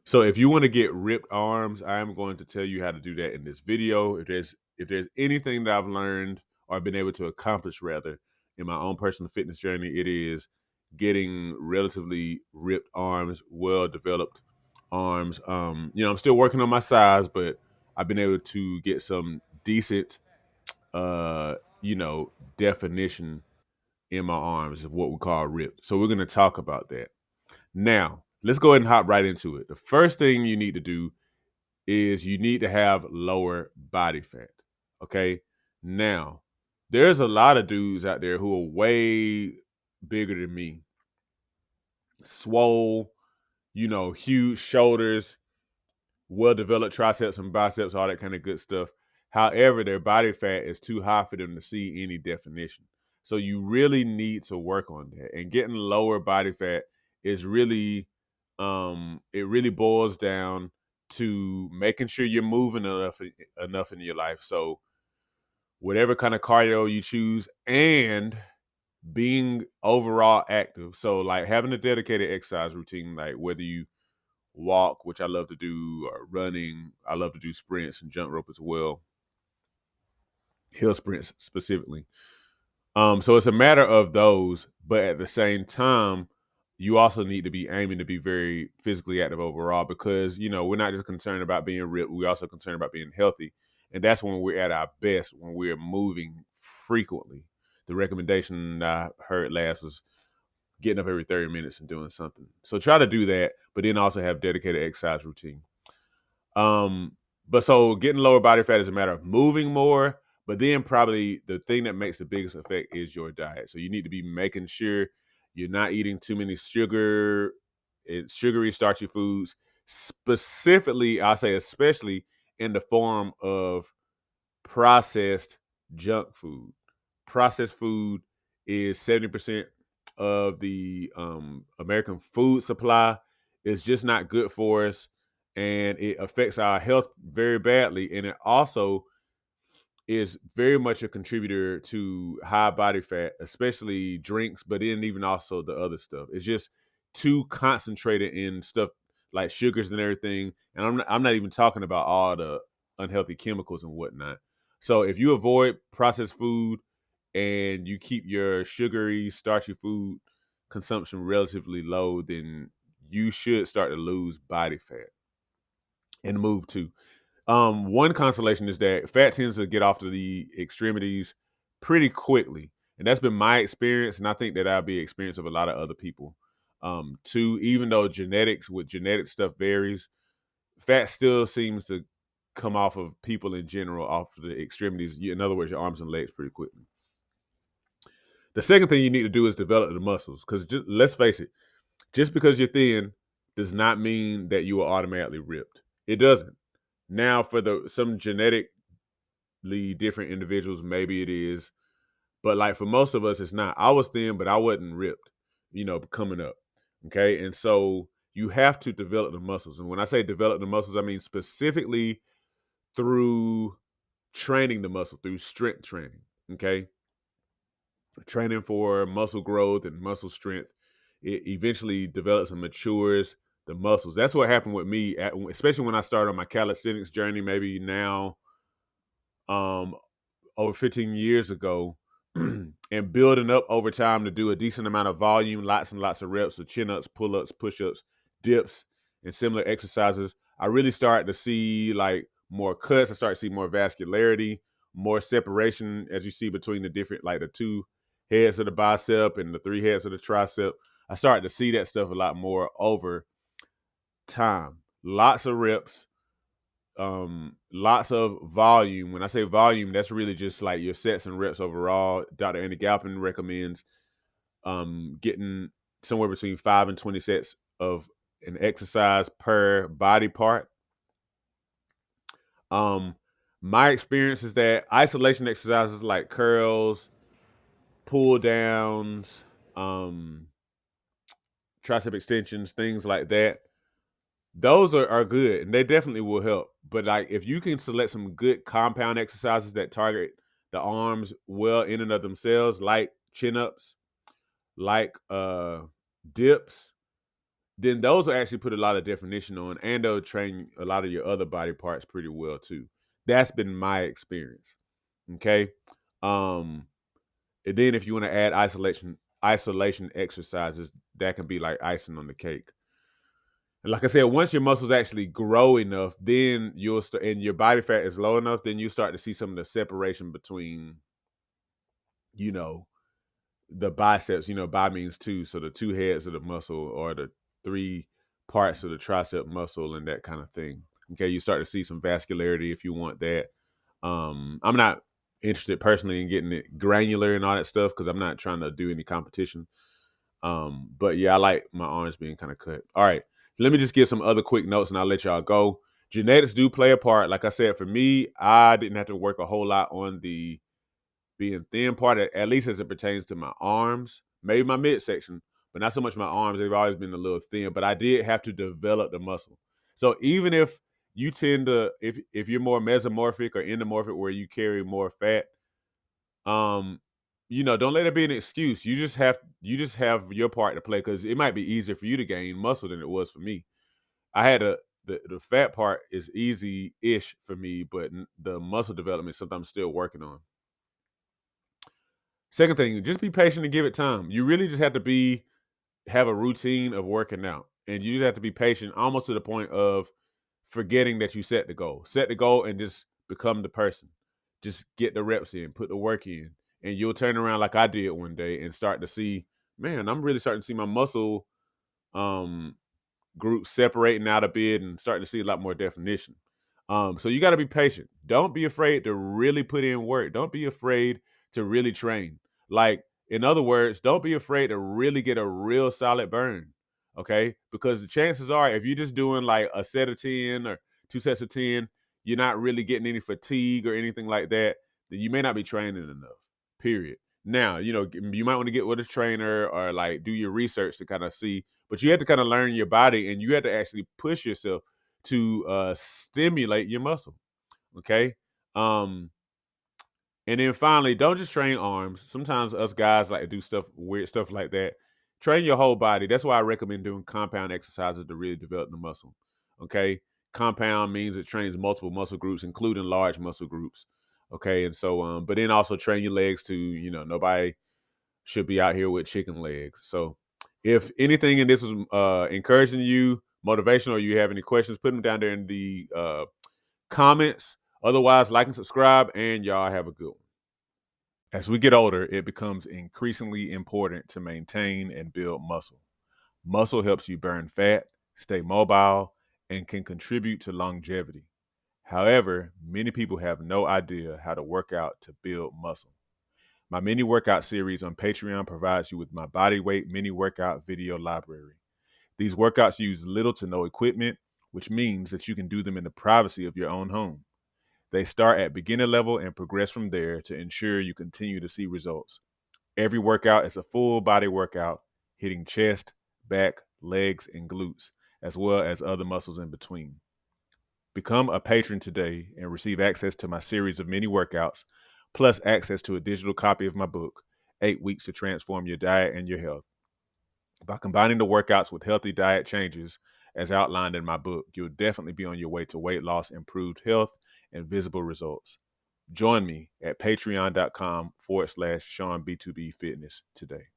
So if you want to get ripped arms, I am going to tell you how to do that in this video. If there's anything that I've learned or been able to accomplish rather in my own personal fitness journey, it is getting relatively ripped arms, well developed arms. I'm still working on my size, but I've been able to get some decent uh, definition in my arms of what we call ripped. So we're going to talk about that. Now, let's go ahead and hop right into it. The first thing you need to do is you need to have lower body fat. Okay. Now, there's a lot of dudes out there who are way bigger than me, swole, huge shoulders, well developed triceps and biceps, all that kind of good stuff. However, their body fat is too high for them to see any definition. So you really need to work on that. And getting lower body fat is really it really boils down to making sure you're moving enough in your life. So whatever kind of cardio you choose and being overall active. So like having a dedicated exercise routine, like whether you walk, which I love to do, or running. I love to do sprints and jump rope as well, hill sprints specifically. So it's a matter of those, but at the same time, you also need to be aiming to be very physically active overall because we're not just concerned about being ripped, we're also concerned about being healthy. And that's when we're at our best, when we're moving frequently. The recommendation I heard last was getting up every 30 minutes and doing something. So try to do that, but then also have dedicated exercise routine. Um, but so getting lower body fat is a matter of moving more, but then probably the thing that makes the biggest effect is your diet. So you need to be making sure you're not eating too many sugary, starchy foods. Specifically, I say especially in the form of processed junk food. Processed food is 70% of the American food supply. It's just not good for us, and it affects our health very badly. And it also is very much a contributor to high body fat, especially drinks, but then even also the other stuff. It's just too concentrated in stuff like sugars and everything. And I'm not even talking about all the unhealthy chemicals and whatnot. So if you avoid processed food and you keep your sugary, starchy food consumption relatively low, then you should start to lose body fat and move too. One consolation is that fat tends to get off to the extremities pretty quickly, and that's been my experience, and I think that that'll be experience of a lot of other people. Too, even though genetic stuff varies, fat still seems to come off of people in general off of the extremities. In other words, your arms and legs pretty quickly. The second thing you need to do is develop the muscles, because let's face it, just because you're thin does not mean that you are automatically ripped. It doesn't. Now, for some genetically different individuals, maybe it is, but like for most of us, it's not. I was thin, but I wasn't ripped, coming up. Okay, and so you have to develop the muscles, and when I say develop the muscles, I mean specifically through training the muscle, through strength training. Okay, training for muscle growth and muscle strength. It eventually develops and matures the muscles. That's what happened with me, especially when I started on my calisthenics journey. Maybe now, um, over 15 years ago, and building up over time to do a decent amount of volume, lots and lots of reps of chin ups, pull ups, push ups, dips, and similar exercises. I really started to see like more cuts. I started to see more vascularity, more separation, as you see between the different, like the two heads of the bicep and the three heads of the tricep. I started to see that stuff a lot more over time. Lots of reps, lots of volume. When I say volume, that's really just like your sets and reps overall. Dr. Andy Galpin recommends getting somewhere between 5 and 20 sets of an exercise per body part. um my experience is that isolation exercises like curls, pull downs, um tricep extensions, things like that, those are good and they definitely will help. But like if you can select some good compound exercises that target the arms well in and of themselves, like chin ups, like dips, then those will actually put a lot of definition on, and they'll train a lot of your other body parts pretty well too. That's been my experience. Okay. Um, and then if you want to add isolation exercises, that can be like icing on the cake. And like I said, once your muscles actually grow enough, then you'll start, and your body fat is low enough, then you start to see some of the separation between, you know, the biceps. Bi means two, so the two heads of the muscle, or the three parts of the tricep muscle, and that kind of thing. Okay, you start to see some vascularity if you want that. I'm not interested personally in getting it granular and all that stuff because I'm not trying to do any competition. But yeah, I like my arms being kind of cut. All right, let me just give some other quick notes and I'll let y'all go. Genetics do play a part. Like I said, for me, I didn't have to work a whole lot on the being thin part, at least as it pertains to my arms, maybe my midsection, but not so much my arms. They've always been a little thin, but I did have to develop the muscle. So even if you tend to, if you're more mesomorphic or endomorphic, where you carry more fat, um, don't let it be an excuse. You just have your part to play, because it might be easier for you to gain muscle than it was for me. I had the fat part is easy-ish for me, but the muscle development is something I'm still working on. Second thing, just be patient and give it time. You really just have to have a routine of working out, and you just have to be patient, almost to the point of forgetting that you set the goal. Set the goal and just become the person. Just get the reps in, put the work in, and you'll turn around like I did one day and start to see, man, I'm really starting to see my muscle um groups separating out a bit and starting to see a lot more definition. So you got to be patient. Don't be afraid to really put in work. Don't be afraid to really train. Like, in other words, don't be afraid to really get a real solid burn. Okay. Because the chances are, if you're just doing like a set of 10 or two sets of 10, you're not really getting any fatigue or anything like that, then you may not be training enough. Period. Now, you might want to get with a trainer or like do your research to kind of see, but you have to kind of learn your body, and you have to actually push yourself to stimulate your muscle. Okay. Um, and then finally, don't just train arms. Sometimes us guys like to do weird stuff like that. Train your whole body. That's why I recommend doing compound exercises to really develop the muscle. Okay. Compound means it trains multiple muscle groups, including large muscle groups. Okay. And so, but then also train your legs too. Nobody should be out here with chicken legs. So if anything in this was encouraging you, motivational, or you have any questions, put them down there in the comments. Otherwise, like and subscribe, and y'all have a good one. As we get older, it becomes increasingly important to maintain and build muscle. Muscle helps you burn fat, stay mobile, and can contribute to longevity. However, many people have no idea how to work out to build muscle. My mini workout series on Patreon provides you with my body weight mini workout video library. These workouts use little to no equipment, which means that you can do them in the privacy of your own home. They start at beginner level and progress from there to ensure you continue to see results. Every workout is a full body workout, hitting chest, back, legs, and glutes, as well as other muscles in between. Become a patron today and receive access to my series of mini workouts, plus access to a digital copy of my book, 8 Weeks to Transform Your Diet and Your Health. By combining the workouts with healthy diet changes, as outlined in my book, you'll definitely be on your way to weight loss, improved health, and visible results. Join me at patreon.com/SeanB2B Fitness today.